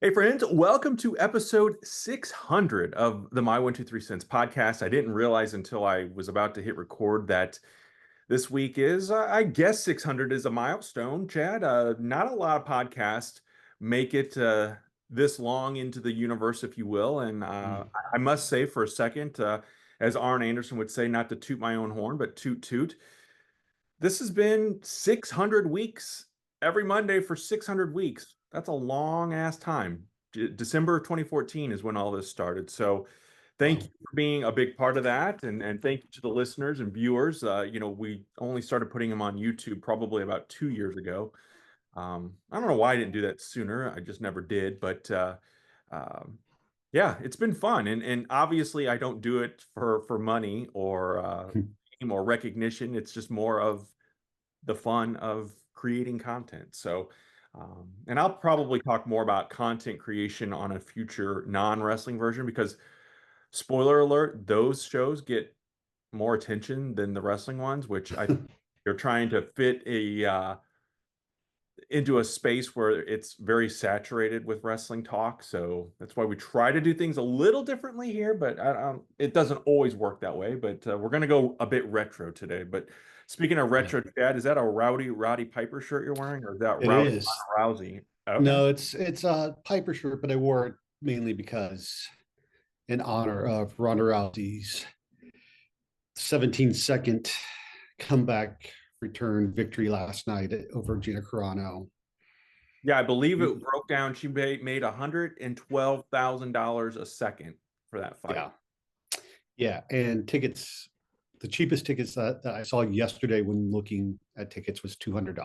Hey friends, welcome to episode 600 of the My 123 Cents podcast. I didn't realize until I was about to hit record that this week is, I guess 600 is a milestone, Chad. Not a lot of podcasts make it this long into the universe, if you will. And Mm. I must say for a second, as Arn Anderson would say, not to toot my own horn, but toot toot. This has been 600 weeks, every Monday for 600 weeks. That's a long ass time. December 2014 is when all this started. So thank you Wow. for being a big part of that. And thank you to the listeners and viewers. We only started putting them on YouTube probably about 2 years ago. I don't know why I didn't do that sooner. I just never did. But yeah, it's been fun. And obviously I don't do it for money or fame or recognition. It's just more of the fun of creating content. So, and I'll probably talk more about content creation on a future non-wrestling version because, spoiler alert, those shows get more attention than the wrestling ones, which I you're trying to fit into a space where it's very saturated with wrestling talk. So that's why we try to do things a little differently here, but it doesn't always work that way. But we're going to go a bit retro today. But speaking of Yeah, retro, Chad, is that a Roddy Piper shirt you're wearing, or is that it Rowdy is. Rousey? Okay. No, it's a Piper shirt, but I wore it mainly because in honor of Ronda Rousey's 17-second comeback return victory last night over Gina Carano. Yeah, I believe it broke down. She made $112,000 a second for that fight. Yeah, yeah, and tickets. The cheapest tickets that I saw yesterday when looking at tickets was $200.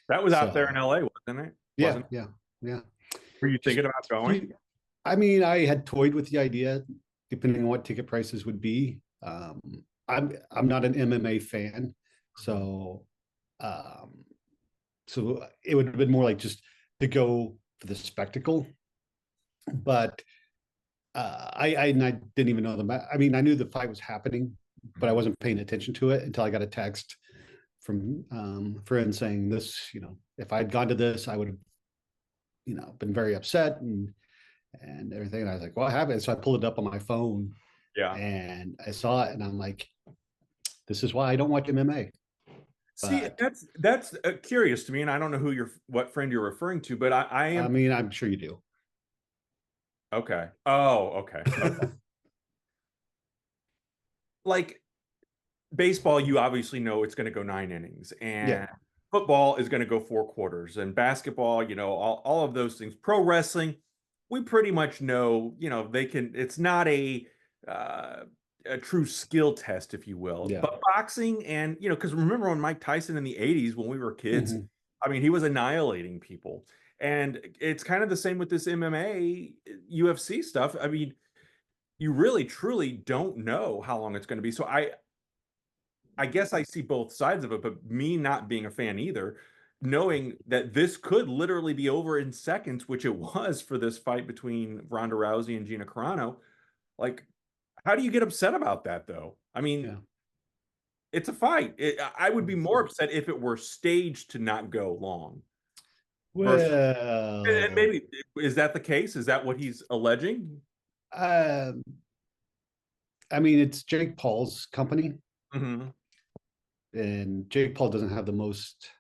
That was out there in So LA, wasn't it? yeah, Wasn't it? yeah, yeah. Were you Just thinking about going? I mean, I had toyed with the idea, depending on what ticket prices would be. I'm not an MMA fan, so um, so it would have been more like just to go for the spectacle. But I didn't even know I mean, I knew the fight was happening, but I Mhm. wasn't paying attention to it until I got a text from friends saying this. If I had gone to this, I would have been very upset and everything. And I was like, what happened? So I pulled it up on my phone Yeah. and I saw it and I'm like, this is why I don't watch MMA. See, But that's curious to me, and I don't know what friend you're referring to, but I I am mean, I'm sure you do. okay. Oh, okay. Like baseball, you obviously know it's going to go 9 innings, Yeah. and football is going to go 4 quarters, and basketball, all of those things. Pro wrestling, we pretty much know, they can. It's not uh, a true skill test, if you will. Yeah. But boxing, and because remember when Mike Tyson in the '80s, when we were kids, Mm-hmm. I mean, he was annihilating people, and it's kind of the same with this MMA, UFC stuff. I mean, you really truly don't know how long it's going to be. So I guess I see both sides of it, but me not being a fan either, knowing that this could literally be over in seconds, which it was for this fight between Ronda Rousey and Gina Carano. Like, how do you get upset about that, though? I mean, Yeah. it's a fight. I would be more upset if it were staged to not go long. Versus, and Well, maybe is that the case? Is that what he's alleging? uh, I mean, it's Jake Paul's company, Hmm. and Jake Paul doesn't have the most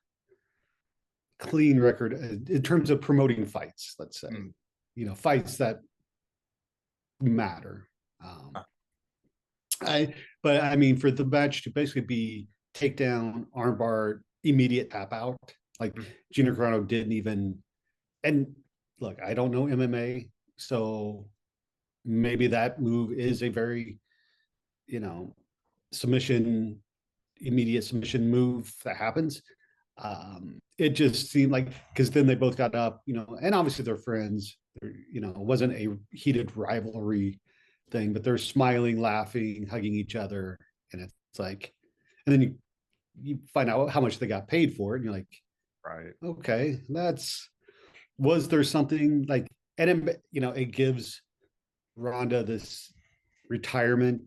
clean record in terms of promoting fights, let's say, fights that matter. Um, but I mean, for the match to basically be takedown, armbar, immediate tap out, like Gina Carano didn't even. And look, I don't know MMA, so maybe that move is a very, you know, submission, immediate submission move that happens. It just seemed like because then they both got up, and obviously they're friends. It wasn't a heated rivalry thing, but they're smiling, laughing, hugging each other, and it's like, and then you find out how much they got paid for it, and you're like, Right. okay, was there something like, and it gives Rhonda this retirement,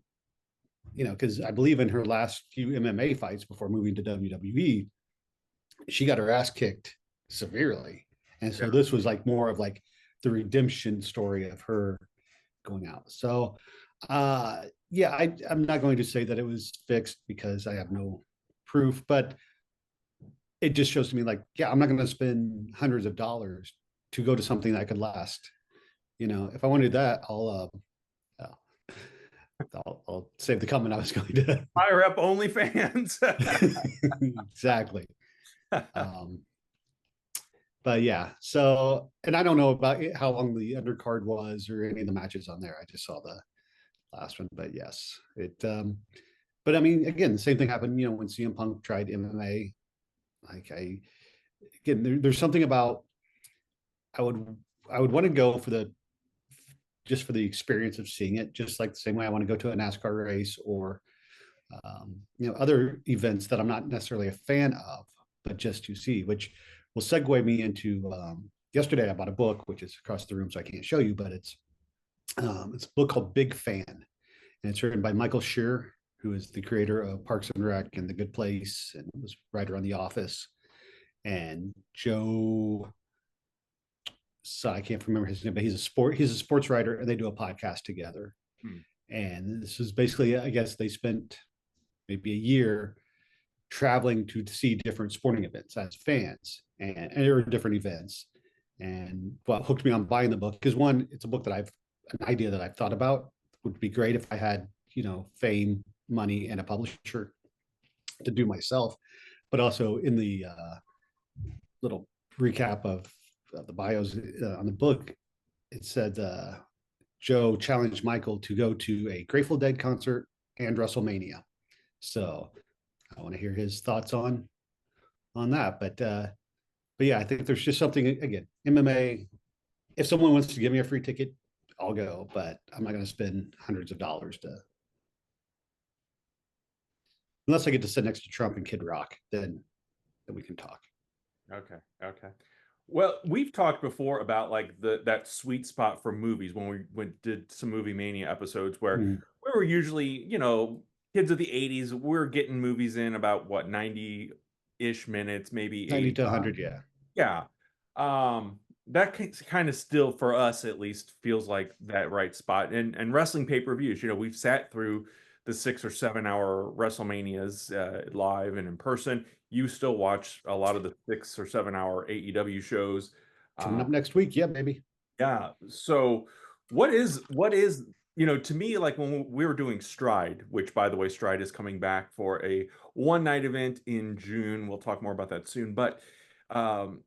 because I believe in her last few MMA fights before moving to WWE, she got her ass kicked severely. And Yeah. so this was like more of like, the redemption story of her going out. So yeah, I'm not going to say that it was fixed because I have no proof, but it just shows to me like, yeah, I'm not going to spend hundreds of dollars to go to something that could last. You know, if I want to do that, I'll save the comment I was going to. Fire up OnlyFans. Exactly. Um, but yeah, so, and I don't know about how long the undercard was or any of the matches on there. I just saw the last one, but yes, but I mean, again, the same thing happened, you know, when CM Punk tried MMA. Like again, there's something about I would I would want to go for the just for the experience of seeing it, just like the same way I want to go to a NASCAR race or you know, other events that I'm not necessarily a fan of, but just to see, which will segue me into yesterday I bought a book, which is across the room, so I can't show you, but it's a book called Big Fan, and it's written by Michael Shear, who is the creator of Parks and Rec and The Good Place, and was writer on The Office, and Joe. So I can't remember his name, but he's a sports writer, and they do a podcast together. Hmm. And this is basically, I guess they spent maybe a year traveling to see different sporting events as fans, and there were different events. And what hooked me on buying the book, because one, it's a book that I've an idea that I've thought about would be great if I had, you know, fame, money, and a publisher to do myself. But also in the little recap of the bios on the book, it said Joe challenged Michael to go to a Grateful Dead concert and WrestleMania. So I want to hear his thoughts on that. But yeah, I think there's just something again, MMA. If someone wants to give me a free ticket, I'll go, but I'm not going to spend hundreds of dollars to unless I get to sit next to Trump and Kid Rock, then we can talk. Okay. Okay. Well, we've talked before about like that sweet spot for movies when did some movie mania episodes where we were usually, you know, kids of the 80s, we're getting movies in about what 90-ish minutes, maybe 90 to 85. 100, yeah. Yeah. That kind of still for us at least feels like that right spot. And wrestling pay-per-views, you know, we've sat through the 6 or 7 hour WrestleManias live and in person. You still watch a lot of the 6 or 7 hour AEW shows. Coming Uh, up next week, yeah, baby. yeah. So what is you know, to me, like when we were doing Stride, which by the way, Stride is coming back for a one night event in June. We'll talk more about that soon. But um,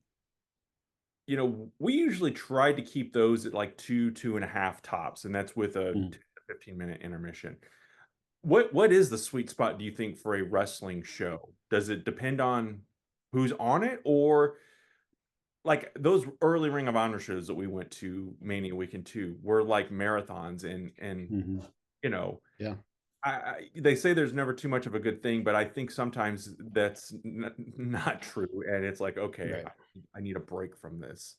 you know, we usually try to keep those at like 2.5 tops, and that's with a 10 to 15 minute intermission. What is the sweet spot, do you think, for a wrestling show? Does it depend on who's on it, or like those early Ring of Honor shows that we went to Mania Weekend 2 were like marathons and Mm-hmm. you know, Yeah, they say there's never too much of a good thing, but I think sometimes that's not true, and it's like, okay, right. I need a break from this.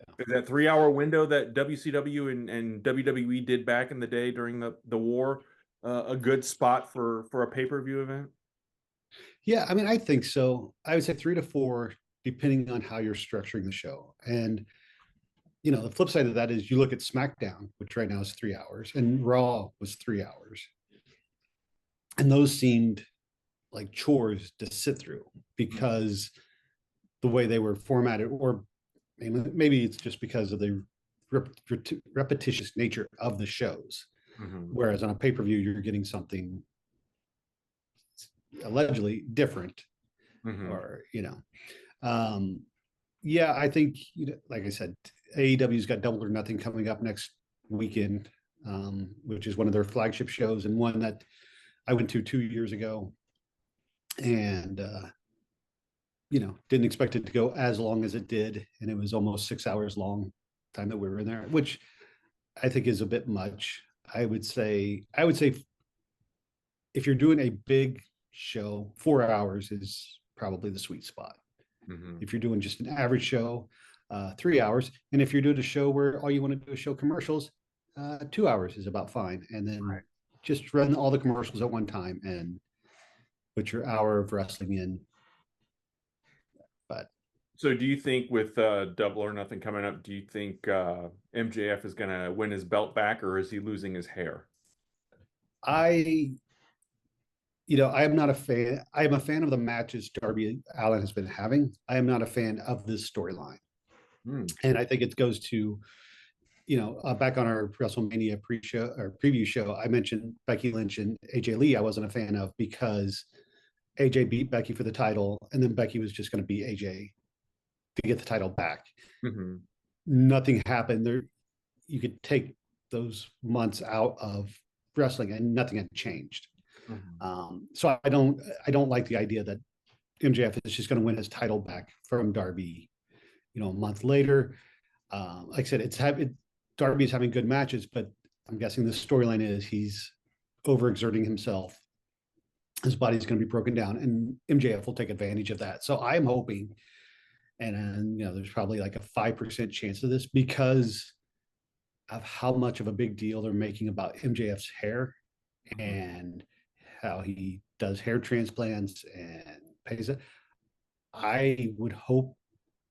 Yeah. Is that 3 hour window that WCW and WWE did back in the day during the war a good spot for a pay-per-view event? Yeah, I mean, I think so. I would say 3 to 4, depending on how you're structuring the show. And you know, the flip side of that is you look at SmackDown, which right now is 3 hours, and Raw was 3 hours. And those seemed like chores to sit through because the way they were formatted, or maybe it's just because of the repetitious nature of the shows. Mm-hmm. Whereas on a pay per view, you're getting something allegedly different, Mm-hmm. or you know, um, yeah, I think you know, like I said, AEW's got Double or Nothing coming up next weekend, which is one of their flagship shows and one that I went to 2 years ago, and you know, didn't expect it to go as long as it did, and it was almost 6 hours long time that we were in there, which I think is a bit much. I would say if you're doing a big show, 4 hours is probably the sweet spot. Mm-hmm. If you're doing just an average show, 3 hours, and if you're doing a show where all you want to do is show commercials, 2 hours is about fine. And then Right. just run all the commercials at one time and put your hour of wrestling in. But So do you think with Double or Nothing coming up, do you think MJF is going to win his belt back, or is he losing his hair? I, I am not a fan. I am a fan of the matches Darby Allin has been having. I am not a fan of this storyline. Hmm. And I think it goes to, back on our WrestleMania pre-show or preview show, I mentioned Becky Lynch and AJ Lee. I wasn't a fan of because AJ beat Becky for the title, and then Becky was just going to beat AJ to get the title back. Mhm. Nothing happened there. You could take those months out of wrestling, and nothing had changed. Mhm. So I don't like the idea that MJF is just going to win his title back from Darby, a month later. Like I said, Darby is having good matches, but I'm guessing the storyline is he's overexerting himself. His body's going to be broken down, and MJF will take advantage of that. So I'm hoping, and there's probably like a 5% chance of this because of how much of a big deal they're making about MJF's hair Mhm. and how he does hair transplants and pays it. I would hope,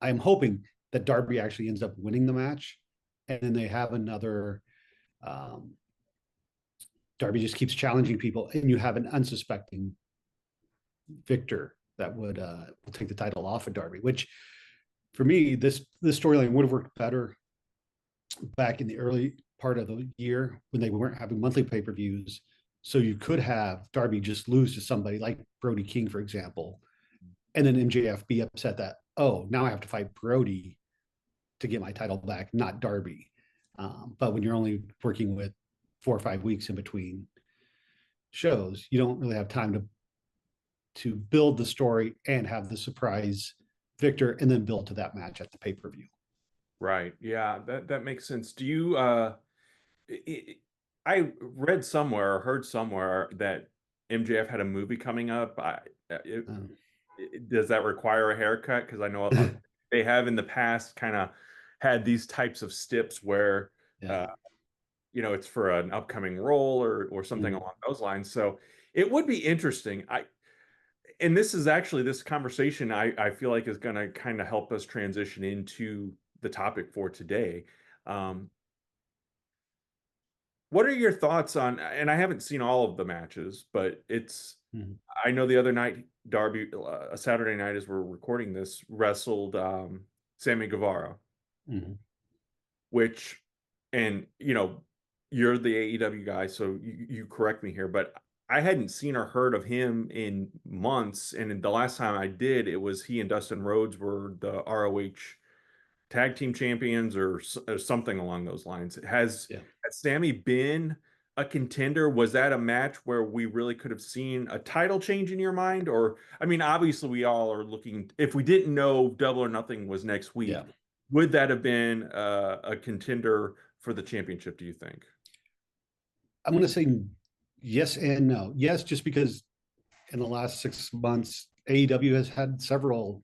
I'm hoping that Darby actually ends up winning the match, and then they have another. Um, Darby just keeps challenging people, and you have an unsuspecting victor that will take the title off of Darby. Which, for me, this storyline would have worked better back in the early part of the year when they weren't having monthly pay-per-views. So you could have Darby just lose to somebody like Brody King, for example, and then MJF be upset that, oh, now I have to fight Brody to get my title back, not Darby. But when you're only working with 4 or 5 weeks in between shows, you don't really have time to build the story and have the surprise victor and then build to that match at the pay-per-view. Right. Yeah, that makes sense. Do you I I read somewhere or heard somewhere that MJF had a movie coming up. Um, Does that require a haircut? Because I know they have in the past kind of had these types of stips where yeah. uh, it's for an upcoming role or something Mm, along those lines. So it would be interesting. And this is actually this conversation I feel like is going to kind of help us transition into the topic for today. Um, what are your thoughts on, and I haven't seen all of the matches, but mm, I know the other night, Darby, a Saturday night as we're recording this, wrestled Sammy Guevara, mm, which, and you're the AEW guy, so you correct me here, but I hadn't seen or heard of him in months. And the last time I did, it was he and Dustin Rhodes were the ROH tag team champions or something along those lines. yeah. Has Sammy been a contender? Was that a match where we really could have seen a title change in your mind? Or, I mean, obviously we all are looking, if we didn't know Double or Nothing was next Yeah. week, would that have been a contender for the championship, do you think? I'm going to say yes and no. Yes, just because in the last 6 months, AEW has had several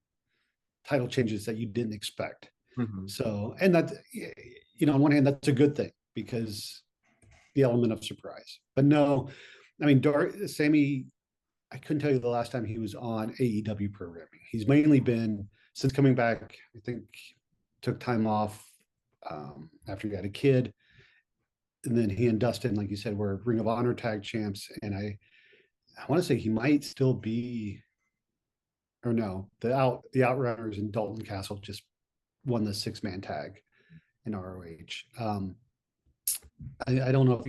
title changes that you didn't expect. Mhm. So, and that, on one hand, that's a good thing because the element of surprise. But no, I mean, Sammy, I couldn't tell you the last time he was on AEW programming. He's mainly been, since coming back, I think, took time off after he had a kid. And then he and Dustin, like you said, were Ring of Honor tag champs. And I want to say he might still be, or no, the Outrunners and Dalton Castle just won the 6-man tag in ROH. I don't know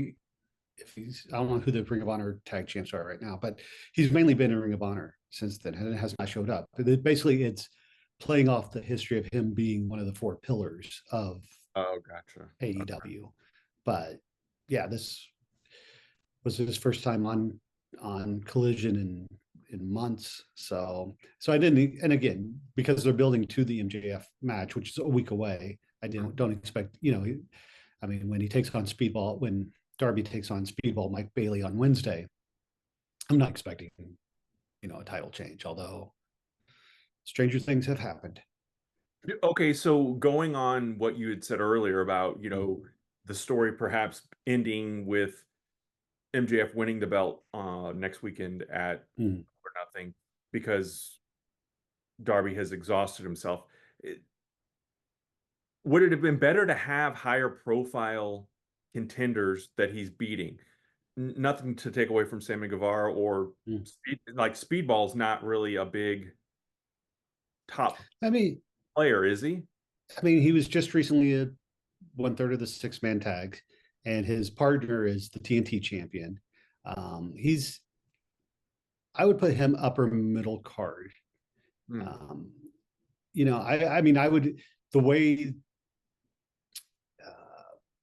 if he's, I don't know who the Ring of Honor tag champs are right now, but he's mainly been in Ring of Honor since then, and it has not showed up. But basically, it's playing off the history of him being one of the 4 pillars of Oh, gotcha. Okay. AEW. But yeah, this was his first time on Collision in months. So I didn't, and again, because they're building to the MJF match, which is a week away, I don't expect, I mean, when Darby takes on Speedball Mike Bailey on Wednesday, I'm not expecting, a title change, although stranger things have happened. Okay, so going on what you had said earlier about, Mm, the story perhaps ending with MJF winning the belt next weekend at mm, or nothing because Darby has exhausted himself. would it have been better to have higher profile contenders that he's beating? Nothing to take away from Sammy Guevara or Mm. like Speedball's not really a big top I mean, player, is he? he was just recently a one third of the six man tag, and his partner is the TNT champion. He's I would put him upper middle card. Hmm. Um, I mean, I would the way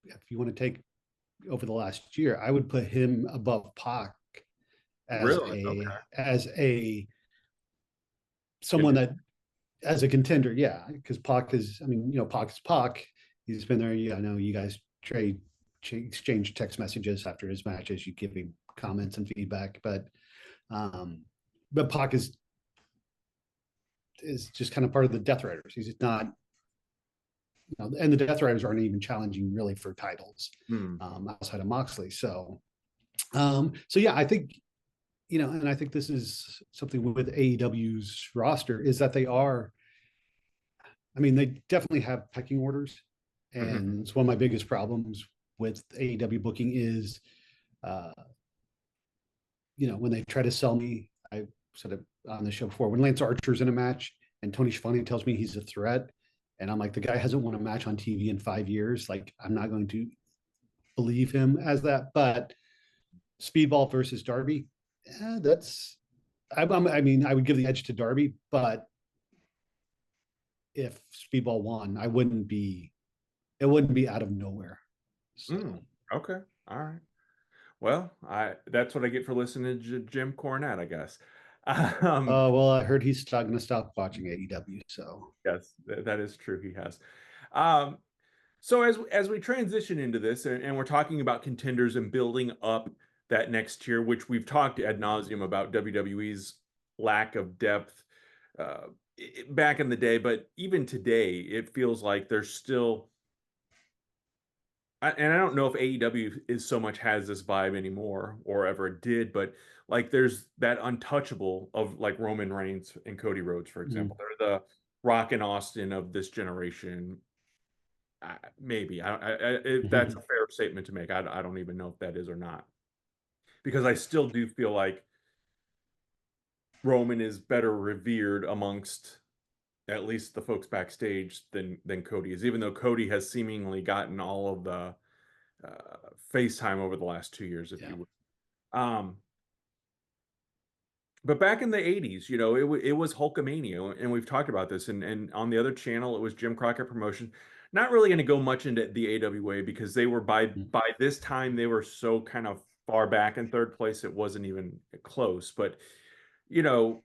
if you want to take over the last year, I would put him above Pac as Really? a Okay. as a someone Contender. that as a contender, yeah, because Pac is, Pac is Pac. He's been there. Yeah, I know you guys exchange text messages after his matches. You give him comments and feedback, um, but Pac is just kind of part of the Death Riders. He's not, and the Death Riders aren't even challenging really for titles Hmm. outside of Moxley. So yeah, I think and I think this is something with AEW's roster is that they are. I mean, they definitely have pecking orders, Mhm. and it's one of my biggest problems with AEW booking is, uh, when they try to sell me. I said it on the show before, when Lance Archer's in a match and Tony Schiavone tells me he's a threat, and I'm like, the guy hasn't won a match on TV in 5 years. Like, I'm not going to believe him as that. But Speedball versus Darby, that's. I mean, I would give the edge to Darby, but if Speedball won, I wouldn't be. It wouldn't be out of nowhere. So, Mm. Okay. All right. Well, I that's what I get for listening to Jim Cornette, I guess. Um, well, I heard he's not going to stop watching AEW. So, yes, that is true. He has. Um, so as we transition into this, and we're talking about contenders and building up that next tier, which we've talked ad nauseum about WWE's lack of depth back in the day, but even today, it feels like there's still and I don't know if AEW is so much has this vibe anymore or ever did, but like there's that untouchable of like Roman Reigns and Cody Rhodes, for mm, example. They're the Rock and Austin of this generation. Maybe if that's a mhm, fair statement to make. I don't even know if that is or not because I still do feel like Roman is better revered amongst at least the folks backstage than Cody is, even though Cody has seemingly gotten all of the FaceTime over the last 2 years, if yeah. you would. Um, but back in the 80s, it was Hulkamania, and we've talked about this. And on the other channel, it was Jim Crockett Promotion. Not really going to go much into the AWA because they were Mm, by this time they were so kind of far back in third place, it wasn't even close. But you know,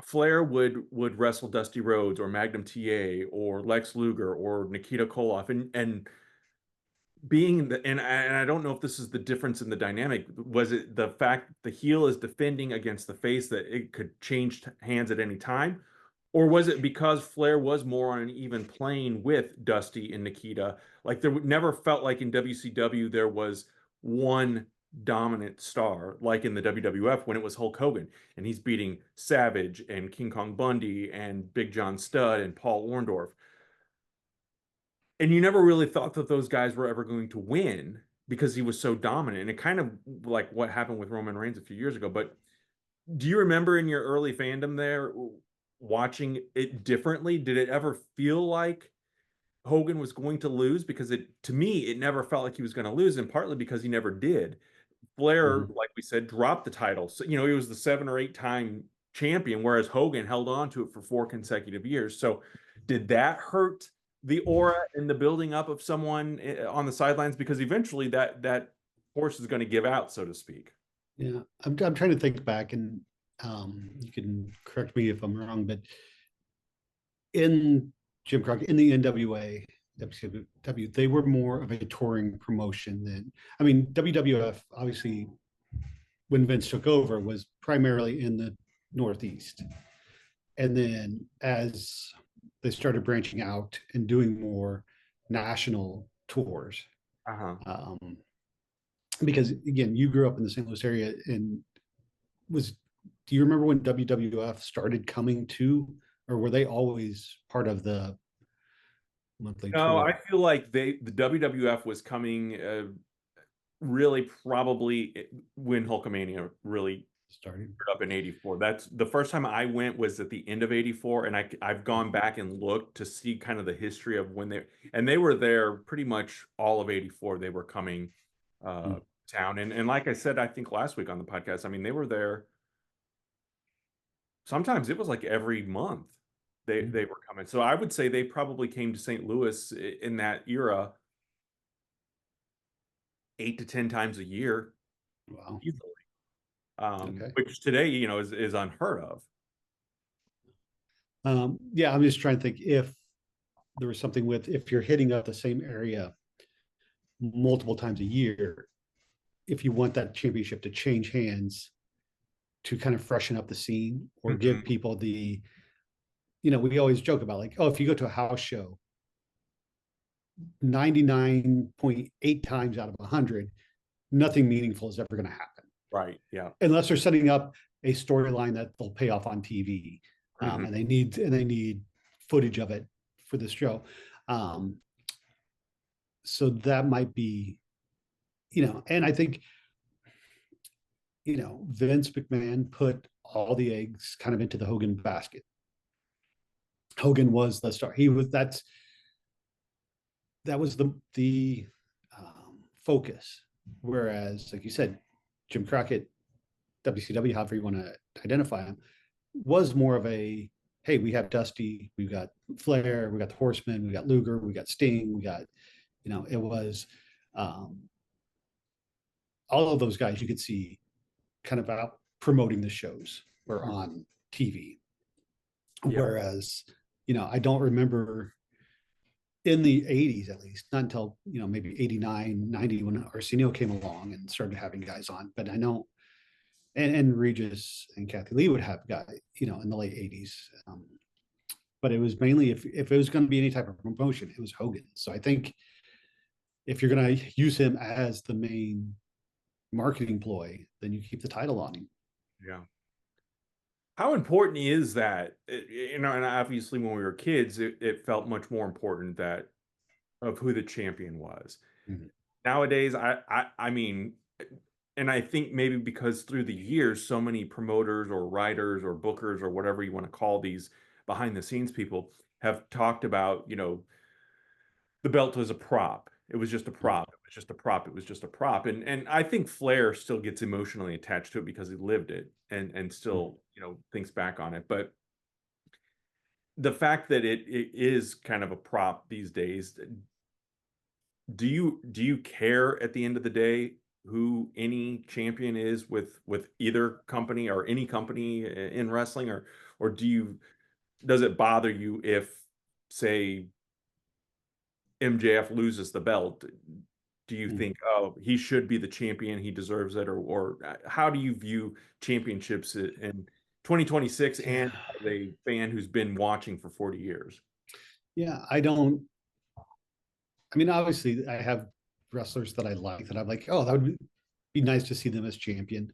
Flair would wrestle Dusty Rhodes or Magnum TA or Lex Luger or Nikita Koloff, and being the and I don't know if this is the difference in the dynamic. Was it the fact the heel is defending against the face that it could change hands at any time? Or was it because Flair was more on an even plane with Dusty and Nikita? Like there never felt like in WCW there was one dominant star, like in the WWF when it was Hulk Hogan and he's beating Savage and King Kong Bundy and Big John Studd and Paul Orndorff, and you never really thought that those guys were ever going to win because he was so dominant. And it kind of like what happened with Roman Reigns a few years ago. But do you remember in your early fandom there watching it differently? Did it ever feel like Hogan was going to lose? Because it to me, it never felt like he was going to lose, and partly because he never did. Flair, mhm. like we said, dropped the title. So, he was the 7 or 8 time champion, whereas Hogan held on to it for 4 consecutive years. So, did that hurt the aura and the building up of someone on the sidelines? Because eventually that horse is going to give out, so to speak. Yeah. I'm trying to think back, and you can correct me if I'm wrong, but in Jim Crockett, in the NWA, WCW, they were more of a touring promotion than, WWF, obviously, when Vince took over, was primarily in the Northeast. And then as they started branching out and doing more national tours, Uh-huh. um, because again, you grew up in the St. Louis area, and was do you remember when WWF started coming to, or were they always part of the monthly No, I tour feel like the WWF was coming really probably when Hulkamania really starting. up in 84. That's the first time I went was at the end of 84, and I've gone back and looked to see kind of the history of when they were there pretty much all of 84. They were coming Mm. town. And like I said, I think last week on the podcast, I mean, they were there. Sometimes it was like every month Mm. they were coming. So I would say they probably came to St. Louis in that era 8 to 10 times a year Wow. easily. Okay. Which today, is unheard of. Yeah, I'm just trying to think if there was something with if you're hitting up the same area multiple times a year, if you want that championship to change hands to kind of freshen up the scene or give Mhm. people we always joke about like, oh, if you go to a house show 99.8 times out of 100, nothing meaningful is ever going to happen Right. Yeah. unless they're setting up a storyline that they'll pay off on TV, Mhm. and they need footage of it for this show. Um, so that might be, and I think Vince McMahon put all the eggs kind of into the Hogan basket. Hogan was the star. That was the focus. Whereas, like you said, Jim Crockett, WCW, however you want to identify him, was more of a hey, we have Dusty, we've got Flair, we got the Horsemen, we got Luger, we got Sting, we got it was um, all of those guys you could see kind of out promoting the shows or Mhm. on TV. Yeah. Whereas, I don't remember in the 80s, at least, not until, maybe 89, 90 when Arsenio came along and started having guys on. But I know, and Regis and Kathy Lee would have guys, in the late 80s. But it was mainly if it was going to be any type of promotion, it was Hogan. So I think if you're going to use him as the main marketing ploy, then you keep the title on him. Yeah. How important is that? And obviously when we were kids, it felt much more important that of who the champion was. Mhm. Nowadays, I mean, and I think maybe because through the years, so many promoters or writers or bookers or whatever you want to call these behind the scenes people have talked about, the belt was a prop. It was just a Mhm. prop. It was just a prop. It was just a prop. And I think Flair still gets emotionally attached to it because he lived it and Mhm. still, thinks back on it. But the fact that it is kind of a prop these days, do you care at the end of the day who any champion is with either company or any company in wrestling, or does it bother you if, say, MJF loses the belt? Do you Mhm. think, oh, he should be the champion, he deserves it, or how do you view championships in 2026 Yeah. and as a fan who's been watching for 40 years? Yeah. I don't, I mean, obviously, I have wrestlers that I like that I'm like, oh, that would be nice to see them as champion.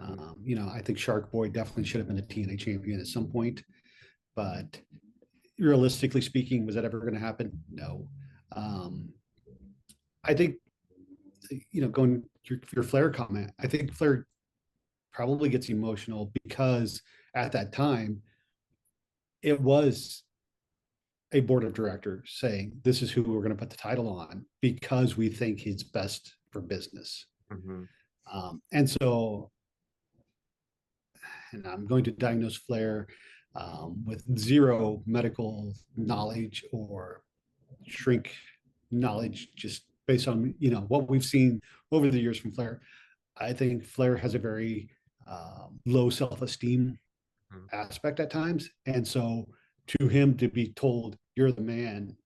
Mhm. I think Shark Boy definitely should have been a TNA champion at some point, but realistically speaking, was that ever going to happen? No. Um, I think, going your Flair comment, I think Flair probably gets emotional because at that time, it was a board of directors saying, this is who we're going to put the title on because we think he's best for business. Mhm. And so, and I'm going to diagnose Flair with zero medical knowledge or shrink knowledge, just based on what we've seen over the years from Flair. I think Flair has a very low self-esteem Mhm. aspect at times, and so to him to be told you're the man,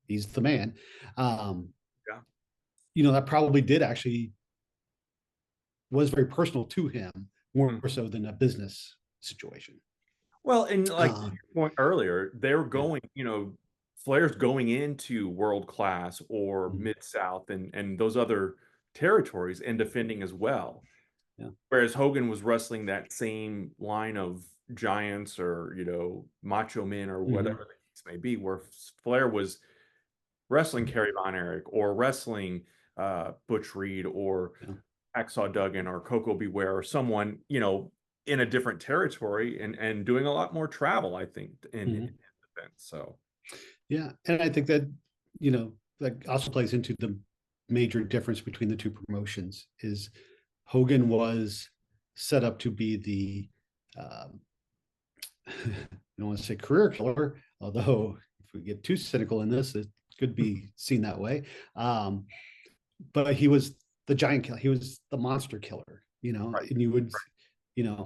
he's the man. Um, Yeah. that probably did actually was very personal to him, more Mhm. so than a business situation. Well, and like to Um, your point earlier, they're yeah. going, Flair's going into world class or Mhm. mid South and those other territories and defending as well. Yeah. Whereas Hogan was wrestling that same line of giants or, macho men or Mhm. whatever case may be, where Flair was wrestling Kerry Von Erich or wrestling Butch Reed or Yeah. Hacksaw Duggan or Coco Beware or someone, you know, in a different territory and doing a lot more travel, I think, in Mhm. events. So, Yeah, and I think that that also plays into the major difference between the two promotions is Hogan was set up to be the um, I don't want to say career killer, although if we get too cynical in this, it could be seen that way. Um, but he was the giant killer. He was the monster killer, right. and you would,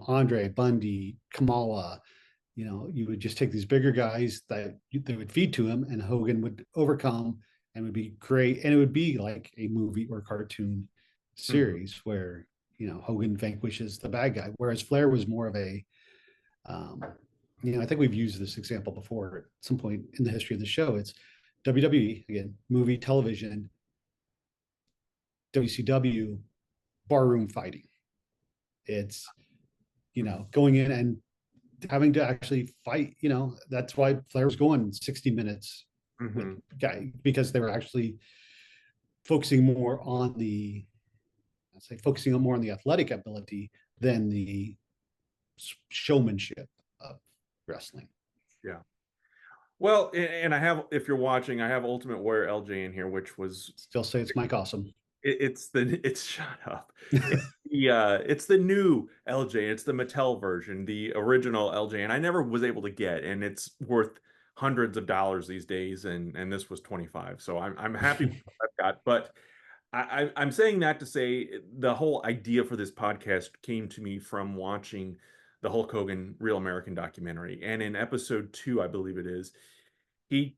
Andre, Bundy, Kamala, you would just take these bigger guys that they would feed to him, and Hogan would overcome and would be great. And it would be like a movie or cartoon Mhm. series where, Hogan vanquishes the bad guy. Whereas Flair was more of um, I think we've used this example before at some point in the history of the show. It's WWE, again, movie, television, WCW, barroom fighting. It's, Mhm. going in and having to actually fight. That's why Flair was going 60 minutes with Mhm. guy, because they were actually focusing more on the athletic ability than the showmanship of wrestling. Yeah. Well, and I have, if you're watching, I have Ultimate Warrior LJ in here, which was Still say it's Mike Awesome. it's shut up. It's the new LJ. It's the Mattel version, the original LJ, and I never was able to get, and it's worth hundreds of dollars these days, and this was 25. So I'm happy with what I've got. But I'm saying that to say the whole idea for this podcast came to me from watching the Hulk Hogan Real American documentary. And in episode 2, I believe it is, he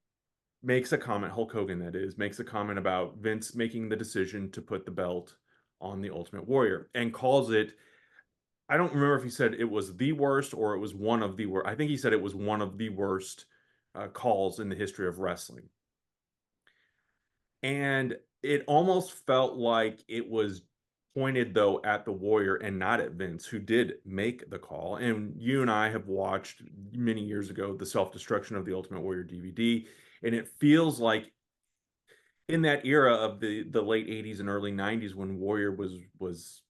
makes a comment, Hulk Hogan that is, makes a comment about Vince making the decision to put the belt on the Ultimate Warrior and calls it, I don't remember if he said it was the worst or it was one of the worst. I think he said it was one of the worst calls in the history of wrestling. And it almost felt like it was pointed though at the Warrior and not at Vince, who did make the call. And you and I have watched many years ago the Self-Destruction of the Ultimate Warrior DVD, and it feels like in that era of the late 80s and early 90s when Warrior was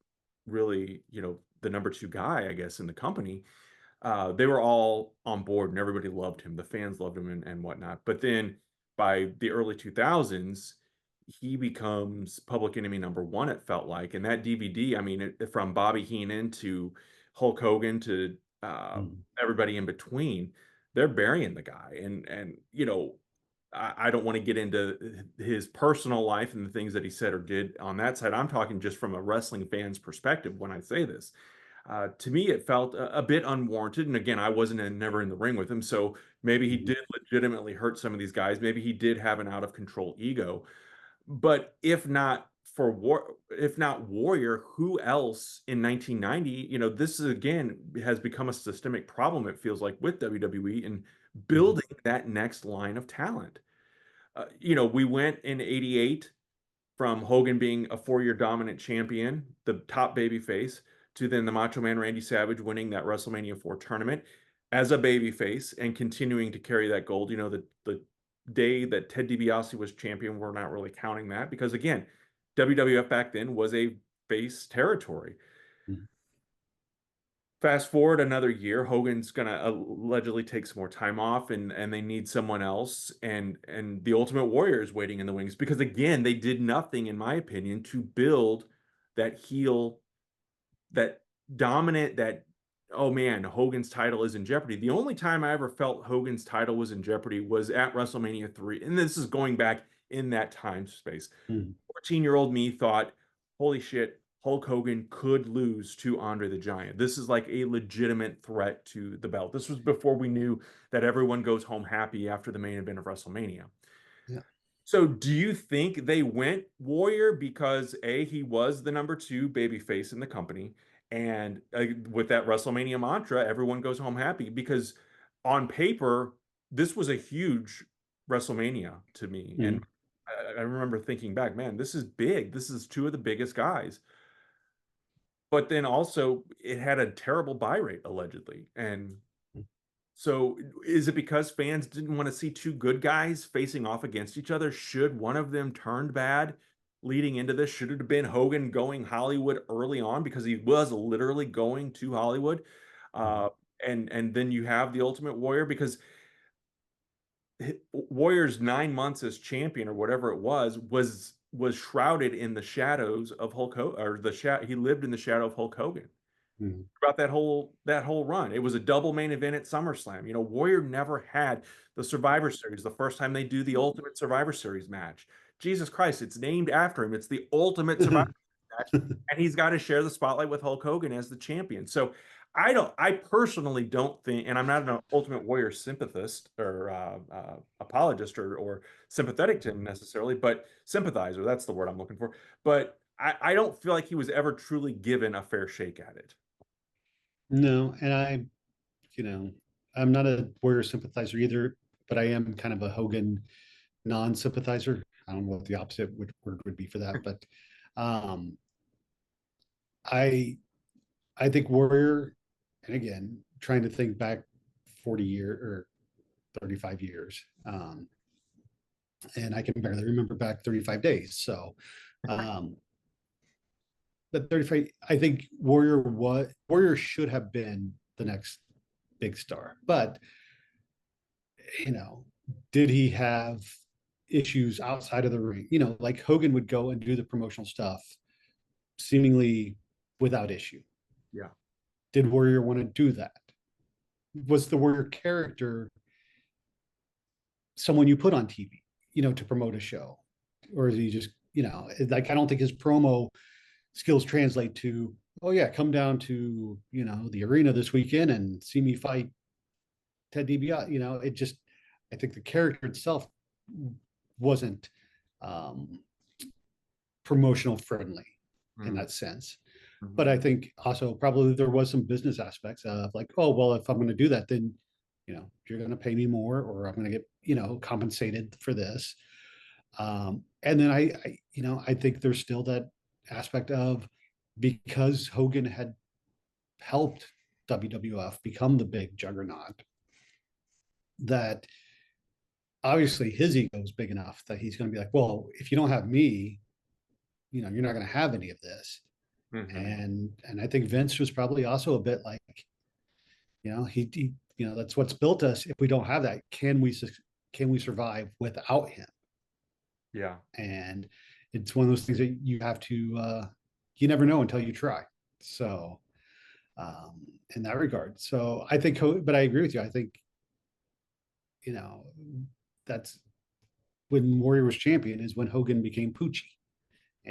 really, you know, the number two guy, I guess, in the company, they were all on board and everybody loved him. The fans loved him and whatnot. But then by the early 2000s, he becomes public enemy number one, it felt like. And that DVD, I mean, from Bobby Heenan to Hulk Hogan to Mm. everybody in between, they're burying the guy. And you know, I don't want to get into his personal life and the things that he said or did on that side. I'm talking just from a wrestling fan's perspective when I say this. To me, it felt a bit unwarranted. And again, I wasn't never in the ring with him, so maybe he Mhm. did legitimately hurt some of these guys. Maybe he did have an out of control ego. But if not Warrior, who else in 1990? You know, this is again has become a systemic problem. It feels like with WWE and Mhm. building that next line of talent. You know, we went in '88 from Hogan being a 4-year dominant champion, the top babyface, to then the Macho Man Randy Savage winning that WrestleMania 4 tournament as a babyface and continuing to carry that gold. You know, the day that Ted DiBiase was champion, we're not really counting that because again, WWF back then was a face territory. Mhm. Fast forward another year, Hogan's gonna allegedly take some more time off, and they need someone else, and the Ultimate Warrior is waiting in the wings because again, they did nothing, in my opinion, to build that heel, that dominant, that oh man, Hogan's title is in jeopardy. The only time I ever felt Hogan's title was in jeopardy was at WrestleMania 3, and this is going back in that time space. Mhm. 14-year-old me thought, holy shit, Hulk Hogan could lose to Andre the Giant. This is like a legitimate threat to the belt. This was before we knew that everyone goes home happy after the main event of WrestleMania. Yeah. So, do you think they went Warrior because A, he was the number two babyface in the company, and with that WrestleMania mantra, everyone goes home happy? Because on paper, this was a huge WrestleMania to me, and Mhm. I remember thinking back, man, this is big. This is two of the biggest guys. But then also, it had a terrible buy rate allegedly, and So is it because fans didn't want to see two good guys facing off against each other? Should one of them turned bad leading into this? Should it have been Hogan going Hollywood early on because he was literally going to Hollywood? Mhm. Uh, and then you have the Ultimate Warrior because Warrior's 9 months as champion or whatever it was shrouded in the shadows of Hulk Hogan, or he lived in the shadow of Hulk Hogan Mhm. throughout that whole run. It was a double main event at SummerSlam. Warrior never had the Survivor Series. The first time they do the Ultimate Survivor Series match, Jesus Christ, it's named after him. It's the Ultimate Survivor Series match, and he's got to share the spotlight with Hulk Hogan as the champion. So I personally don't think, and I'm not an Ultimate Warrior sympathist or apologist or sympathetic to him necessarily, but sympathizer. That's the word I'm looking for. But I don't feel like he was ever truly given a fair shake at it. No, and you know, I'm not a Warrior sympathizer either, but I am kind of a Hogan non-sympathizer. I don't know what the opposite word would be for that, but um, I I think Warrior, and again, trying to think back 40 years or 35 years, and I can barely remember back 35 days. So, um, but 35, I think Warrior should have been the next big star, but you know, did he have issues outside of the ring? Like Hogan would go and do the promotional stuff seemingly without issue. Yeah. Did Warrior want to do that? Was the Warrior character someone you put on TV, to promote a show? Or is he just, like, I don't think his promo skills translate to, oh yeah, come down to, the arena this weekend and see me fight Ted DiBiase. I think the character itself wasn't um, promotional friendly in Mm, that sense. But mhm. I think also probably there was some business aspects of like, oh, well, if I'm going to do that, then, you're going to pay me more or I'm going to get, compensated for this. And then I think there's still that aspect of because Hogan had helped WWF become the big juggernaut, that obviously his ego is big enough that he's going to be like, well, if you don't have me, you're not going to have any of this. Mhm. And I think Vince was probably also a bit like, he that's what's built us. If we don't have that, can we survive without him? Yeah. And it's one of those things that you have to you never know until you try. So in that regard, so I think, but I agree with you. I think you know that's when Warrior was champion is when Hogan became Poochie,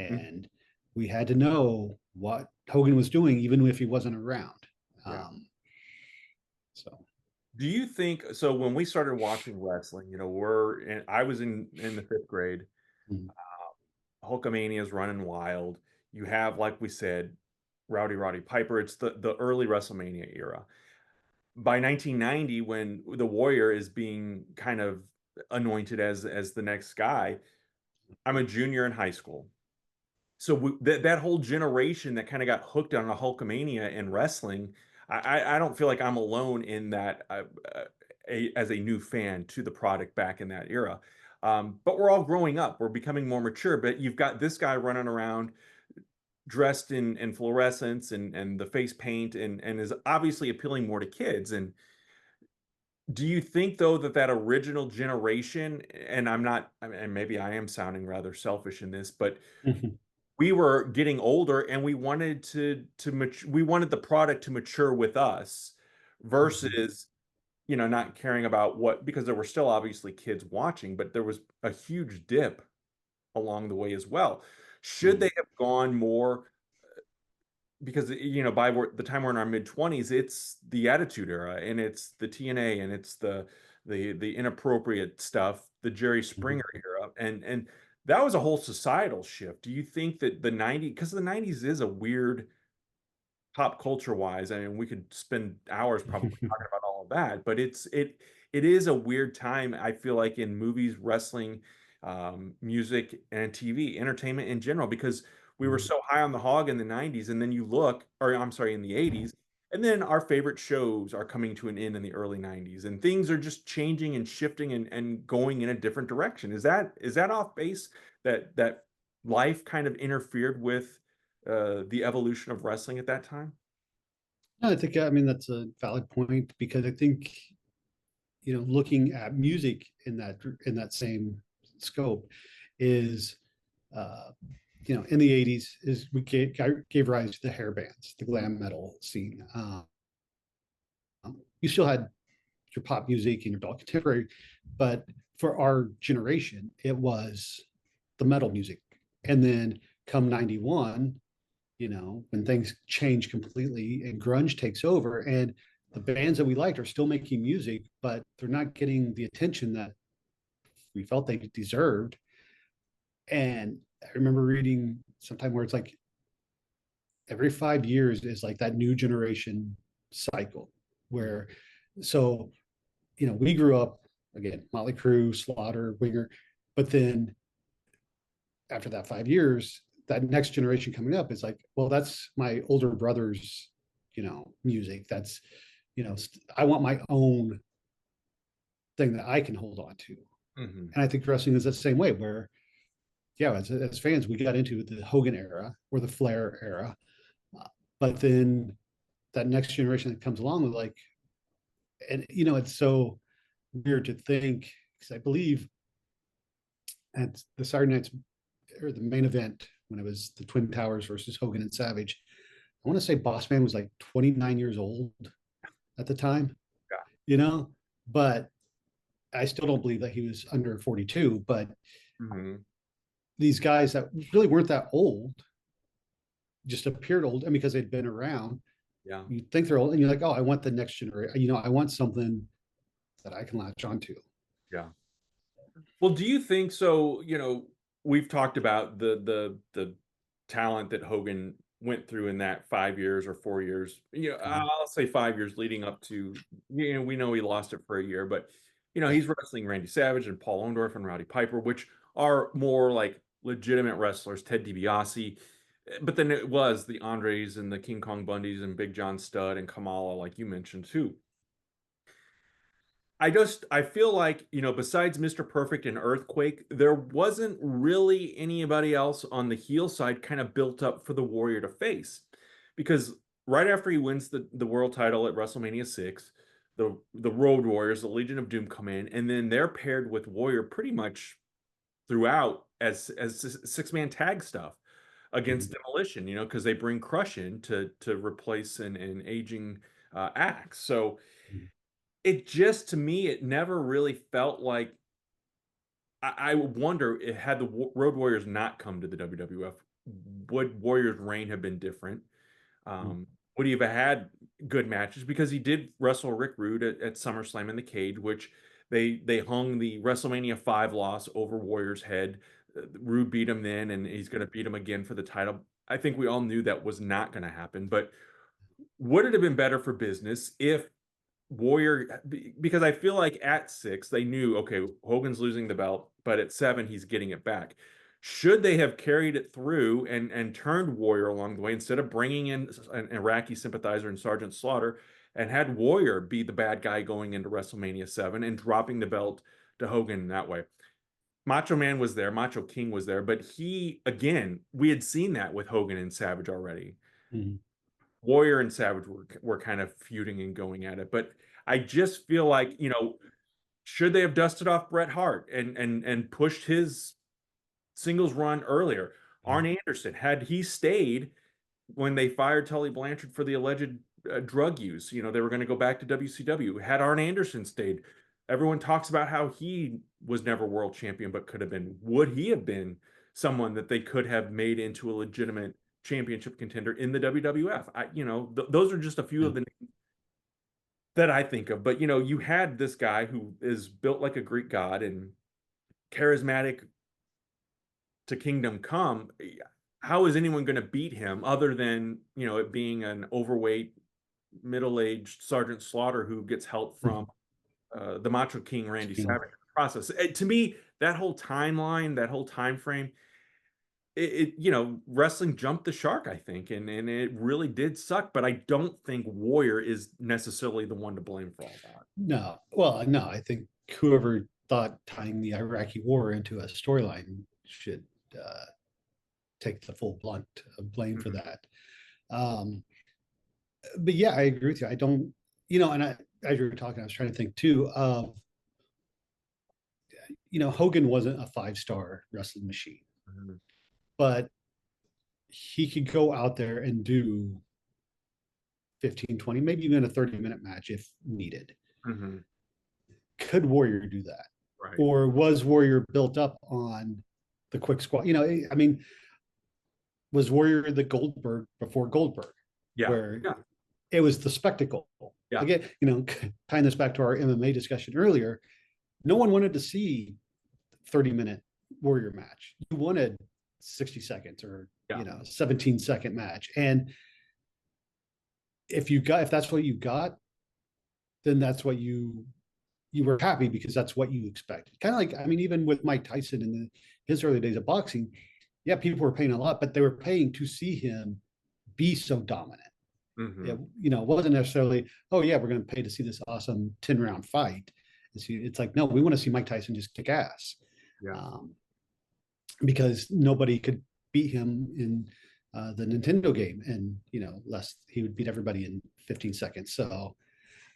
Mm, and we had to know what Hogan was doing even if he wasn't around. yeah. So Do you think so when we started watching wrestling, I was in the fifth grade. mm, Hulkamania is running wild. You have, like we said, Rowdy Roddy Piper. It's the early WrestleMania era. By 1990, when the Warrior is being kind of anointed as the next guy, I'm a junior in high school. So that whole generation that kind of got hooked on a Hulkamania and wrestling, I don't feel like I'm alone in that as a new fan to the product back in that era. But we're all growing up, we're becoming more mature. But you've got this guy running around dressed in fluorescence and the face paint and is obviously appealing more to kids. And do you think though that original generation, and I'm not, and maybe I am sounding rather selfish in this, but mhm, we were getting older and we wanted we wanted the product to mature with us mhm, versus not caring about what, because there were still obviously kids watching, but there was a huge dip along the way as well. Should mhm, they have gone more, because by the time we're in our mid 20s, it's the attitude era and it's the TNA and it's the inappropriate stuff, the Jerry mhm, Springer era, and that was a whole societal shift. Do you think that the 90s, because the 90s is a weird pop culture wise, I mean, we could spend hours probably talking about all of that, but it is a weird time, I feel like, in movies, wrestling, music, and TV, entertainment in general, because we were mhm, so high on the hog in the 90s, and then you look, or I'm sorry, in the 80s, And then our favorite shows are coming to an end in the early 90s, and things are just changing and shifting and going in a different direction. Is that off base, that life kind of interfered with the evolution of wrestling at that time? No, I think, I mean, that's a valid point because I think, looking at music in that same scope is, uh, in the 80s is we gave rise to the hair bands, the glam metal scene. You still had your pop music and your adult contemporary, but for our generation, it was the metal music. And then come 91, when things change completely and grunge takes over, and the bands that we liked are still making music, but they're not getting the attention that we felt they deserved. And I remember reading sometime where it's like every 5 years is like that new generation cycle where, so, we grew up again, Motley Crue, Slaughter, Winger, but then after that 5 years, that next generation coming up is like, well, that's my older brother's, music. That's, I want my own thing that I can hold on to. Hmm. And I think wrestling is the same way where, yeah, as fans, we got into the Hogan era or the Flair era. But then that next generation that comes along with like, and, it's so weird to think because I believe at the Saturday night's or the main event when it was the Twin Towers versus Hogan and Savage, I want to say Boss Man was like 29 years old at the time, Yeah. you know, but I still don't believe that he was under 42. But Hmm. these guys that really weren't that old just appeared old, and because they'd been around, Yeah. you think they're old, and you're like, oh, I want the next generation. I want something that I can latch onto. Yeah. Well, do you think so? We've talked about the talent that Hogan went through in that 5 years or 4 years. Mhm. I'll say 5 years leading up to, we know he lost it for a year, but Yeah. he's wrestling Randy Savage and Paul Orndorff and Rowdy Piper, which are more like legitimate wrestlers, Ted DiBiase. But then it was the Andres and the King Kong Bundys and Big John Studd and Kamala, like you mentioned too. I feel like, besides Mr. Perfect and Earthquake, there wasn't really anybody else on the heel side kind of built up for the Warrior to face. Because right after he wins the world title at WrestleMania 6, the Road Warriors, the Legion of Doom come in, and then they're paired with Warrior pretty much throughout as six-man tag stuff against Mhm. Demolition, because they bring Crush in to replace an aging Axe. So Mhm. it just to me it never really felt like I wonder if had the Road Warriors not come to the WWF, would Warriors' reign have been different? Um, would he have had good matches? Because he did wrestle Rick Rude at SummerSlam in the cage, which they hung the WrestleMania 5 loss over Warriors' head. Rude beat him then, and he's going to beat him again for the title. I think we all knew that was not going to happen, but would it have been better for business if Warrior, because I feel like at 6 they knew, okay, Hogan's losing the belt, but at 7 he's getting it back. Should they have carried it through and turned Warrior along the way instead of bringing in an Iraqi sympathizer and Sergeant Slaughter and had Warrior be the bad guy going into WrestleMania 7 and dropping the belt to Hogan that way? Macho Man was there, Macho King was there, but he, again, we had seen that with Hogan and Savage already. Mhm. Warrior and Savage were kind of feuding and going at it. But I just feel like, should they have dusted off Bret Hart and pushed his singles run earlier? Arn Anderson, had he stayed when they fired Tully Blanchard for the alleged drug use, they were going to go back to WCW. Had Arn Anderson stayed, everyone talks about how he was never world champion but could have been. Would he have been someone that they could have made into a legitimate championship contender in the WWF? Those are just a few Yeah. of the names that I think of. But you had this guy who is built like a Greek god and charismatic to Kingdom Come. How is anyone going to beat him other than it being an overweight, middle-aged Sergeant Slaughter who gets help from the Macho King Randy Savage in the process? To me, that whole timeline, that whole time frame, wrestling jumped the shark, I think, and it really did suck. But I don't think Warrior is necessarily the one to blame for all that. No, well, no, I think whoever thought tying the Iraqi war into a storyline should uh, take the full blunt of blame for Mhm, that. Um, but yeah, I agree with you. I don't, and as you were talking, I was trying to think too of, Hogan wasn't a 5-star wrestling machine, mhm, but he could go out there and do 15, 20, maybe even a 30-minute match if needed. mhm, Could Warrior do that? right. Or was Warrior built up on the quick squat? I mean, was Warrior the Goldberg before Goldberg, Yeah, where yeah, it was the spectacle? yeah. Again, tying this back to our MMA discussion earlier, no one wanted to see 30-minute Warrior match. You wanted 60 seconds or Yeah. 17-second match. And if that's what you got, then that's what you were happy because that's what you expected. Kind of like, I mean, even with Mike Tyson in his early days of boxing, yeah, people were paying a lot, but they were paying to see him be so dominant. Hmm. It wasn't necessarily, oh yeah, we're going to pay to see this awesome 10-round fight. It's like, no, we want to see Mike Tyson just kick ass, Yeah. um, because nobody could beat him in the Nintendo game, and less he would beat everybody in 15 seconds. So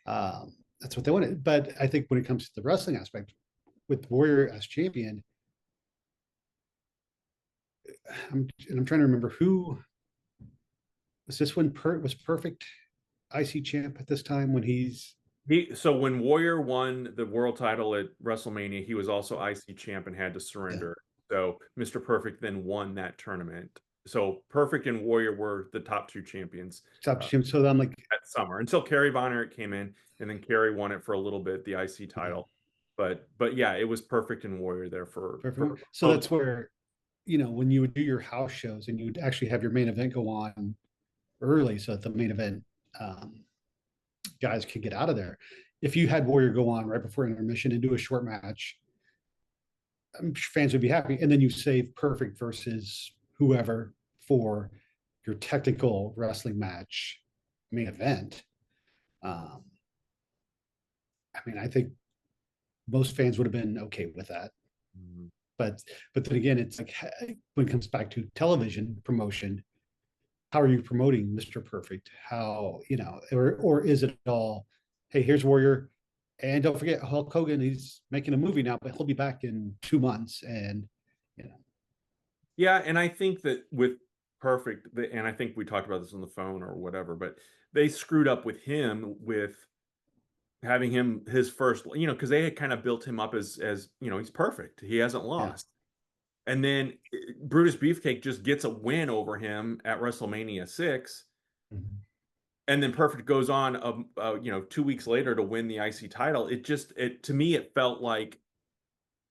that's what they wanted. But I think when it comes to the wrestling aspect, with Warrior as champion, I'm trying to remember who was this when was Perfect IC champ at this time when he's So when Warrior won the world title at WrestleMania, he was also IC champ and had to yeah, surrender. So Mr. Perfect then won that tournament. So Perfect and Warrior were the top two champions top uh, champ. So I'm like, that summer until Kerry Von Erich came in, and then Kerry won it for a little bit, the IC yeah, title. But yeah, it was Perfect and Warrior there for perfect. So both. that's where when you would do your house shows and you would actually have your main event go on early, so that the main event um, guys could get out of there. If you had Warrior go on right before intermission and do a short match, I'm sure fans would be happy. And then you save Perfect versus whoever for your technical wrestling match main event. Um, I mean, I think most fans would have been okay with that. Mhm. But then again, it's like when it comes back to television promotion, how are you promoting Mr. Perfect? How, or is it all, hey, here's Warrior. And don't forget Hulk Hogan, he's making a movie now, but he'll be back in 2 months. And, you know, Yeah, and I think that with Perfect, and I think we talked about this on the phone or whatever, but they screwed up with him with having him his first, because they had kind of built him up as he's perfect. He hasn't yeah. lost. And then Brutus Beefcake just gets a win over him at WrestleMania 6. Mhm. And then Perfect goes on, 2 weeks later to win the IC title. To me, it felt like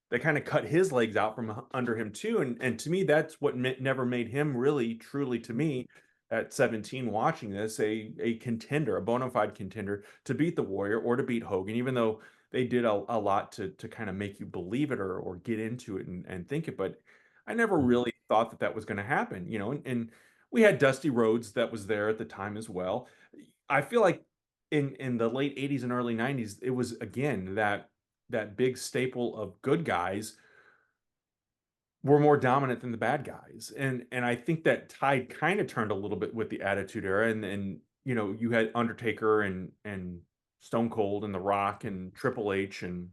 they kind of cut his legs out from under him too. And to me, that's what never made him really, truly to me at 17 watching this, a contender, a bona fide contender to beat the Warrior or to beat Hogan, even though they did a lot to kind of make you believe it or get into it and think it. But I never really thought that that was going to happen, and we had Dusty Rhodes that was there at the time as well. I feel like in the late 80s and early 90s, it was again that big staple of good guys were more dominant than the bad guys. And I think that tide kind of turned a little bit with the Attitude Era. And you had Undertaker and Stone Cold and The Rock and Triple H and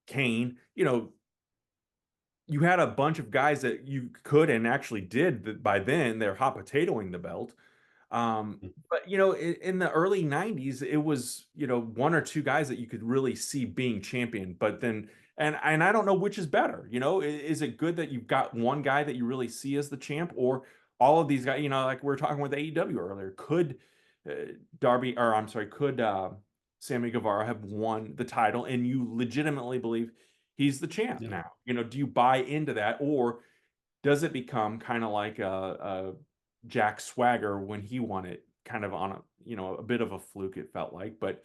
Kane. You had a bunch of guys that you could and actually did that by then they're hot potatoing the belt. But in the early 90s, it was, one or two guys that you could really see being champion. But then, and I don't know which is better, is it good that you've got one guy that you really see as the champ, or all of these guys, like we were talking with AEW earlier, could uh, could Sammy Guevara have won the title and you legitimately believe he's the champ Yeah. now? Do you buy into that, or does it become kind of like a Jack Swagger when he won it, kind of on a bit of a fluke, it felt like, but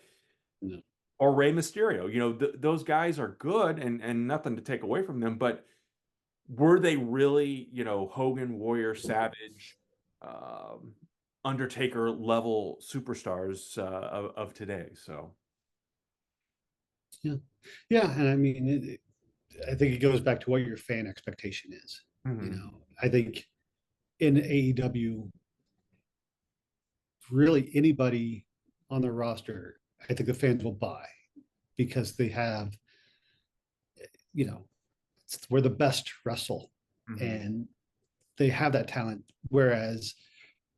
Yeah. or Rey Mysterio, those guys are good and nothing to take away from them, but were they really, Hogan, Warrior, Savage, um, Undertaker level superstars of today? So, Yeah, yeah, and I mean, I think it goes back to what your fan expectation is. You mhm, know, I think in AEW, really anybody on the roster, I think the fans will buy because they have, you know, it's where the best wrestle, mhm, and they have that talent. Whereas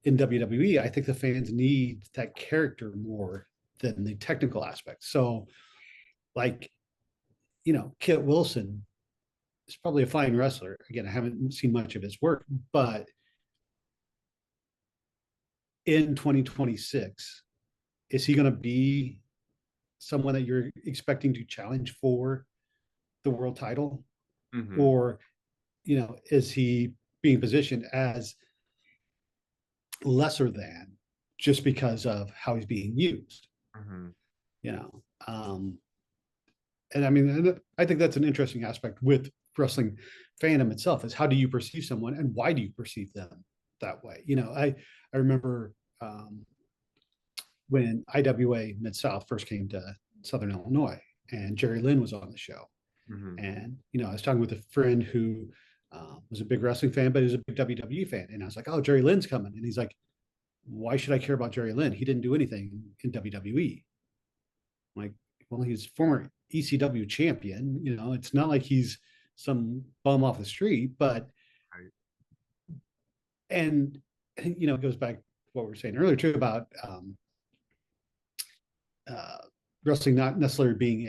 in WWE, I think the fans need that character more than the technical aspect. So, like, Kit Wilson is probably a fine wrestler. Again, I haven't seen much of his work, but in 2026, is he going to be someone that you're expecting to challenge for the world title? mhm, Or, is he being positioned as lesser than just because of how he's being used? mhm, You know, and I mean, and I think that's an interesting aspect with wrestling fandom itself is how do you perceive someone and why do you perceive them that way? I remember when IWA Mid South first came to Southern Illinois, and Jerry Lynn was on the show. mhm. And, I was talking with a friend who was a big wrestling fan, but he was a big WWE fan. And I was like, oh, Jerry Lynn's coming. And he's like, why should I care about Jerry Lynn? He didn't do anything in WWE. I'm like, well, he's former ECW champion. It's not like he's some bum off the street, but, Right. and, it goes back to what we were saying earlier too about uh, wrestling not necessarily being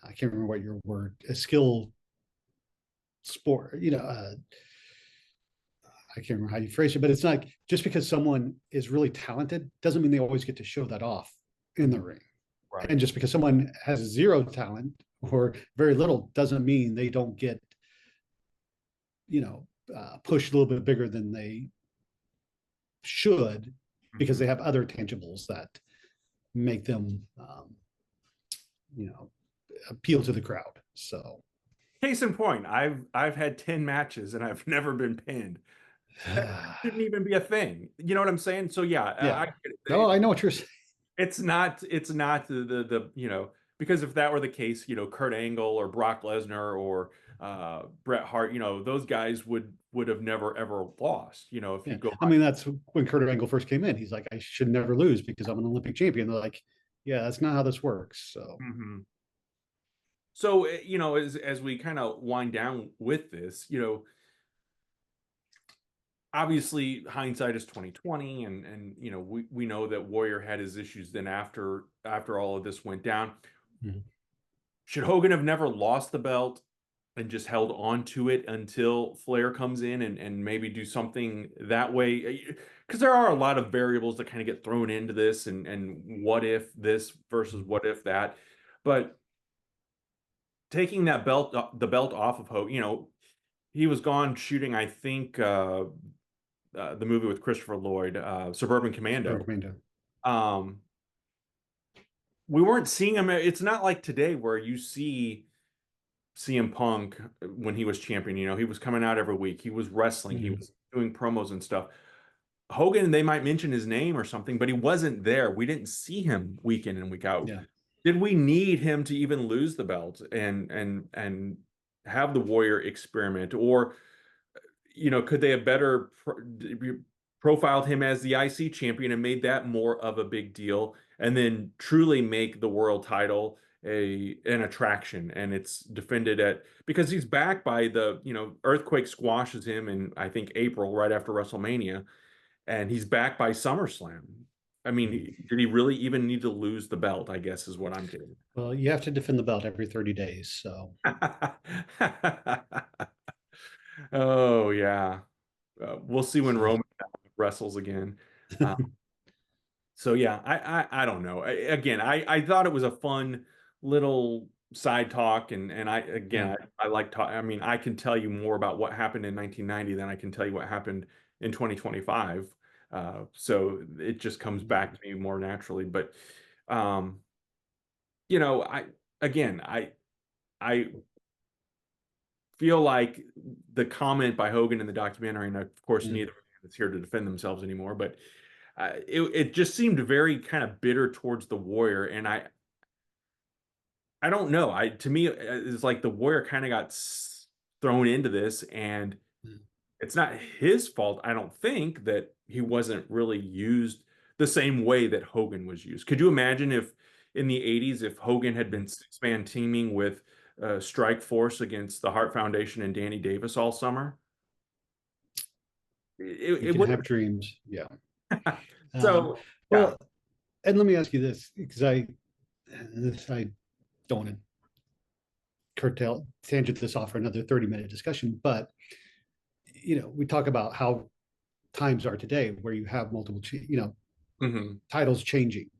I can't remember what your word, a skill sport, I can't remember how you phrase it, but it's like just because someone is really talented doesn't mean they always get to show that off in the ring. Right. And just because someone has zero talent or very little doesn't mean they don't get, pushed a little bit bigger than they should because Mhm. they have other tangibles that make them, you know, appeal to the crowd. So, Case in point, I've had 10 matches and I've never been pinned. That shouldn't even be a thing. You know what I'm saying? So yeah, yeah. I get No, it. I know what you're saying. It's not the because if that were the case, Kurt Angle or Brock Lesnar or Bret Hart, those guys would have never ever lost. If you Yeah. go I mean, that's when Kurt Angle first came in. He's like, I should never lose because I'm an Olympic champion. They're like, yeah, that's not how this works. So, by. So, as we kind of wind down with this, obviously hindsight is 2020, and we know that Warrior had his issues then after all of this went down. mhm. Should Hogan have never lost the belt and just held on to it until Flair comes in and maybe do something that way? Because there are a lot of variables that kind of get thrown into this, and what if this versus what if that. But taking the belt off of Hogan, he was gone shooting, I think, the movie with Christopher Lloyd, Suburban Super Commando. Commando. Um, we weren't seeing him. It's not like today where you see CM Punk when he was champion. He was coming out every week. He was wrestling. He Mhm. was doing promos and stuff. Hogan, they might mention his name or something, but he wasn't there. We didn't see him week in and week out. Yeah. Did we need him to even lose the belt and have the Warrior experiment, or could they have better profiled him as the IC champion and made that more of a big deal, and then truly make the world title an attraction, and it's defended at because he's backed by the Earthquake squashes him in I think April right after WrestleMania, and he's backed by SummerSlam. I Mhm. mean, did he really even need to lose the belt? I guess is what I'm getting. Well, you have to defend the belt every 30 days. So, Oh yeah. We'll see when Roman wrestles again. Uh, so yeah, I don't know. Again, I thought it was a fun little side talk, and I yeah. again I like talk. I mean, I can tell you more about what happened in 1990 than I can tell you what happened in 2025. So it just comes back to me more naturally. But um, I again I feel like the comment by Hogan in the documentary, and of course Mm. neither is here to defend themselves anymore, but it just seemed very kind of bitter towards the Warrior, and I don't know. To me it's like the Warrior kind of got thrown into this, and Mm. it's not his fault, I don't think, that he wasn't really used the same way that Hogan was used. Could you imagine if in the 80s, if Hogan had been six-man teaming with Strike Force against the Hart Foundation and Danny Davis all summer? You It can would have dreams. Yeah. have. Um, So, yeah. well, and let me ask you this, because I don't want to curtail tangent this off for another 30-minute discussion, but we talk about how times are today where you have multiple Hmm. titles changing.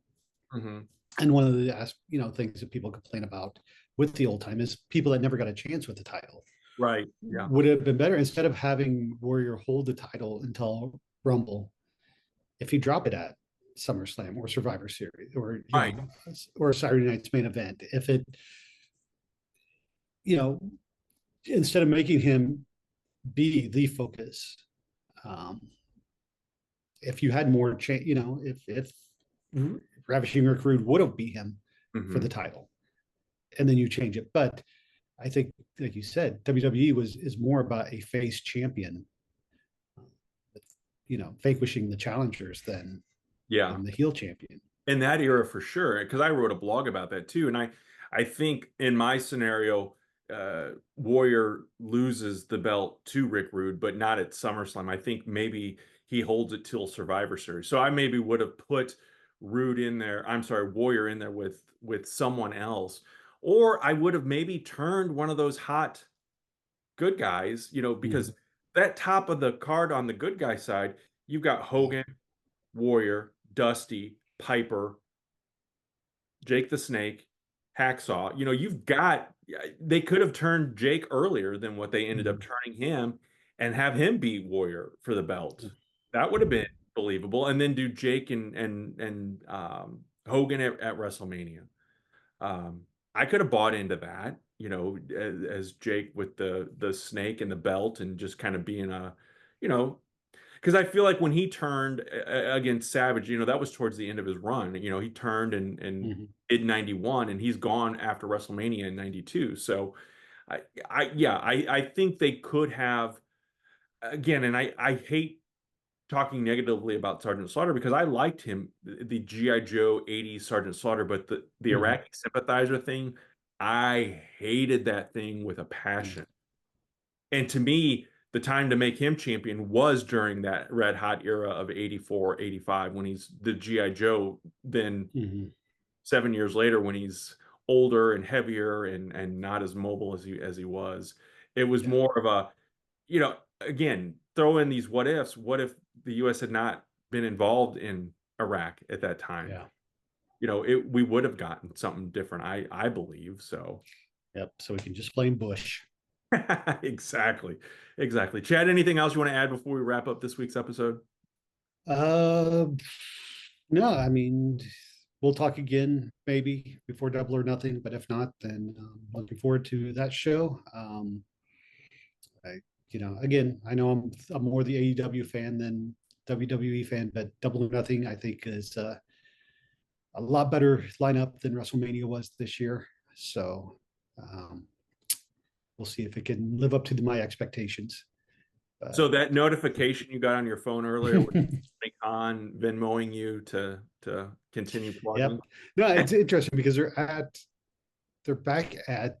Hmm. And one of the things that people complain about with the old time is people that never got a chance with the title. Right. Yeah. Would it have been better, instead of having Warrior hold the title until Rumble, if he drop it at SummerSlam or Survivor Series, or Right. or Saturday Night's main event? If it, you know, instead of making him be the focus, um, if you had more change, if Ravishing Rick Rude would have beat him for the Hmm. title, and then you change it. But I think, like you said, WWE is more about a face champion, vanquishing the challengers Yeah. than the heel champion. In that era for sure, because I wrote a blog about that too, and I think in my scenario, Warrior loses the belt to Rick Rude, but not at SummerSlam. I think maybe he holds it till Survivor Series. So I maybe would have put Rude in there. I'm sorry, Warrior in there with someone else, or I would have maybe turned one of those hot good guys, Mm-hmm. because that top of the card on the good guy side, you've got Hogan, Warrior, Dusty, Piper, Jake the Snake, Hacksaw. You've got, they could have turned Jake earlier than what they ended up Mm-hmm. turning him and have him beat Warrior for the belt. That would have been believable. And then do Jake and Hogan at WrestleMania. Um, I could have bought into that, as Jake with the snake and the belt and just kind of being you know, because I feel like when he turned against Savage, that was towards the end of his run. He turned and Mm-hmm. did 91, and he's gone after WrestleMania in 92. So I think they could have again, and I hate talking negatively about Sergeant Slaughter because I liked him, the GI Joe 80s Sergeant Slaughter, but the Mm-hmm. Iraqi sympathizer thing, I hated that thing with a passion. And to me, the time to make him champion was during that red hot era of 84, 85, when he's the G.I. Joe. Then Mm-hmm. 7 years later, when he's older and heavier and not as mobile as he was, it was Yeah. more of a, again, throw in these what ifs. What if the U.S. had not been involved in Iraq at that time? Yeah. We would have gotten something different, I believe. So Yep. So we can just blame Bush. exactly. Exactly. Chad, anything else you want to add before we wrap up this week's episode? Uh, no, I mean, we'll talk again maybe before Double or Nothing, but if not, then looking forward to that show. I, again, I know I'm more the AEW fan than WWE fan, but Double or Nothing I think is a lot better lineup than WrestleMania was this year. So um, we'll see if it can live up to my expectations. So But that notification you got on your phone earlier with Tony Khan Venmoing you to continue yep, plugging. no, it's interesting because they're back at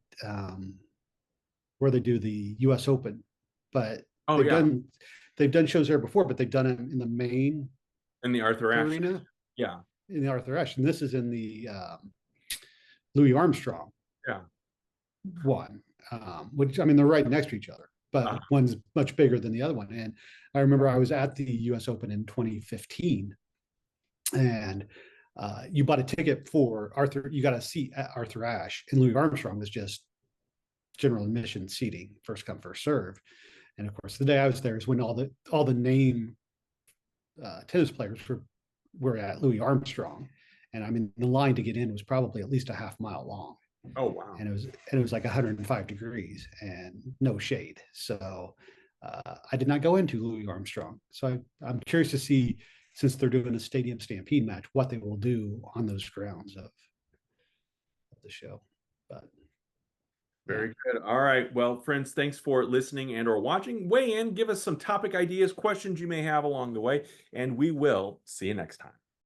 where they do the U.S. Open, but Oh they've yeah, done they've done shows there before, but they've done it in the main and the Arthur Ashe. arena Yeah, in the Arthur Ashe, and this is in the Louis Armstrong yeah. one, which I mean they're right next to each other, Uh, but one's much bigger than the other one. And I remember I was at the U.S. Open in 2015, and you bought a ticket for Arthur. You got a seat at Arthur Ashe, and Louis Armstrong was just general admission seating, first come first serve. And of course, the day I was there is when all the name tennis players were at Louis Armstrong, and I mean the line to get in was probably at least a half mile long. Oh, wow. and it was like 105 degrees and no shade. So I did not go into Louis Armstrong. So I'm curious to see, since they're doing a stadium stampede match, what they will do on those grounds of the show. But yeah. Very good. All right. Well, friends, thanks for listening and or watching. Weigh in, give us some topic ideas, questions you may have along the way, and we will see you next time.